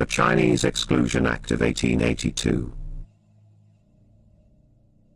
The Chinese Exclusion Act of 1882.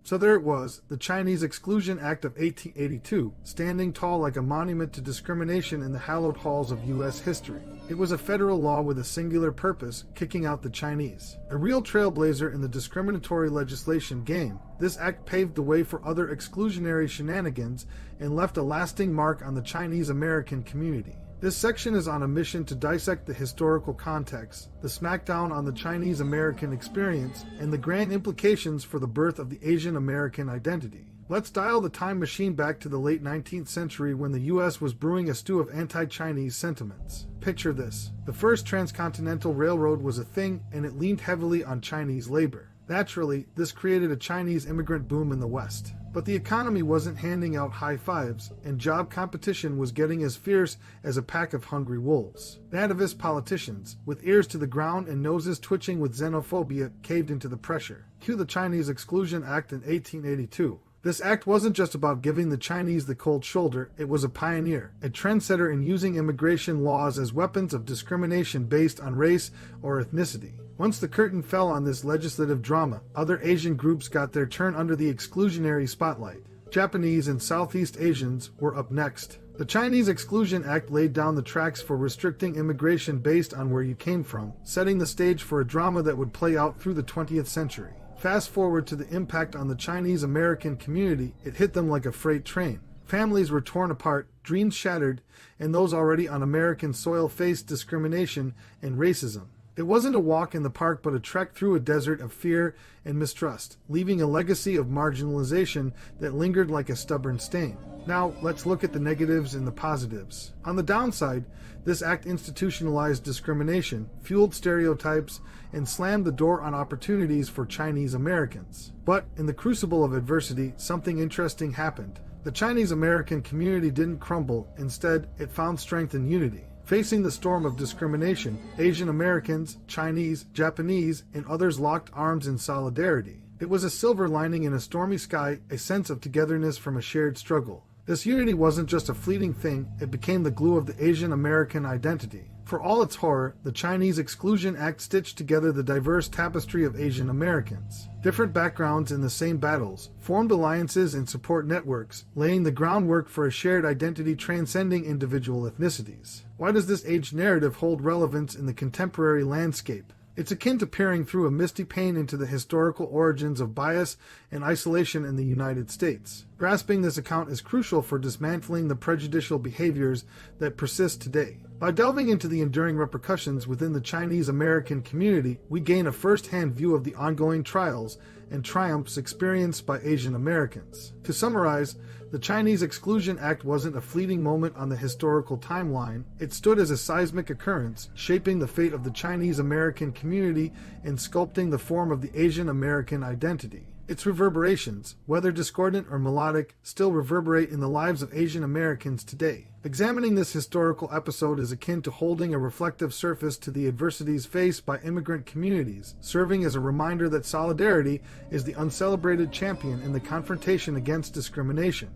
So there it was, the Chinese Exclusion Act of 1882, standing tall like a monument to discrimination in the hallowed halls of U.S. history. It was a federal law with a singular purpose, kicking out the Chinese. A real trailblazer in the discriminatory legislation game, this act paved the way for other exclusionary shenanigans and left a lasting mark on the Chinese American community. This section is on a mission to dissect the historical context, the smackdown on the Chinese American experience, and the grand implications for the birth of the Asian American identity. Let's dial the time machine back to the late 19th century when the U.S. was brewing a stew of anti-Chinese sentiments. Picture this. The first transcontinental railroad was a thing, and it leaned heavily on Chinese labor. Naturally, this created a Chinese immigrant boom in the West. But the economy wasn't handing out high fives, and job competition was getting as fierce as a pack of hungry wolves. Nativist politicians, with ears to the ground and noses twitching with xenophobia, caved into the pressure. Cue the Chinese Exclusion Act in 1882. This act wasn't just about giving the Chinese the cold shoulder, it was a pioneer, a trendsetter in using immigration laws as weapons of discrimination based on race or ethnicity. Once the curtain fell on this legislative drama, other Asian groups got their turn under the exclusionary spotlight. Japanese and Southeast Asians were up next. The Chinese Exclusion Act laid down the tracks for restricting immigration based on where you came from, setting the stage for a drama that would play out through the 20th century. Fast forward to the impact on the Chinese American community, it hit them like a freight train. Families were torn apart, dreams shattered, and those already on American soil faced discrimination and racism. It wasn't a walk in the park, but a trek through a desert of fear and mistrust, leaving a legacy of marginalization that lingered like a stubborn stain. Now, let's look at the negatives and the positives. On the downside, this act institutionalized discrimination, fueled stereotypes, and slammed the door on opportunities for Chinese Americans. But in the crucible of adversity, something interesting happened. The Chinese American community didn't crumble. Instead, it found strength and unity. Facing the storm of discrimination, Asian Americans, Chinese, Japanese, and others locked arms in solidarity. It was a silver lining in a stormy sky, a sense of togetherness from a shared struggle. This unity wasn't just a fleeting thing, it became the glue of the Asian American identity. For all its horror, the Chinese Exclusion Act stitched together the diverse tapestry of Asian Americans. Different backgrounds in the same battles, formed alliances and support networks, laying the groundwork for a shared identity transcending individual ethnicities. Why does this aged narrative hold relevance in the contemporary landscape? It's akin to peering through a misty pane into the historical origins of bias and isolation in the United States. Grasping this account is crucial for dismantling the prejudicial behaviors that persist today. By delving into the enduring repercussions within the Chinese American community, we gain a first-hand view of the ongoing trials and triumphs experienced by Asian Americans. To summarize, the Chinese Exclusion Act wasn't a fleeting moment on the historical timeline. It stood as a seismic occurrence, shaping the fate of the Chinese American community and sculpting the form of the Asian American identity. Its reverberations, whether discordant or melodic, still reverberate in the lives of Asian Americans today. Examining this historical episode is akin to holding a reflective surface to the adversities faced by immigrant communities, serving as a reminder that solidarity is the uncelebrated champion in the confrontation against discrimination.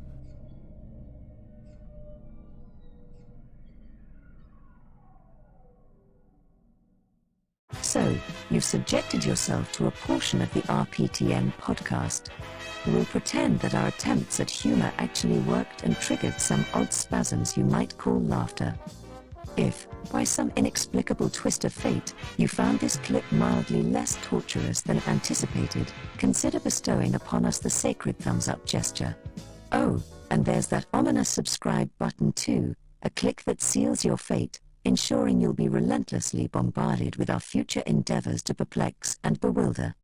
So, you've subjected yourself to a portion of the RPTM podcast. We'll pretend that our attempts at humor actually worked and triggered some odd spasms you might call laughter. If, by some inexplicable twist of fate, you found this clip mildly less torturous than anticipated, consider bestowing upon us the sacred thumbs-up gesture. Oh, and there's that ominous subscribe button too, a click that seals your fate, ensuring you'll be relentlessly bombarded with our future endeavors to perplex and bewilder.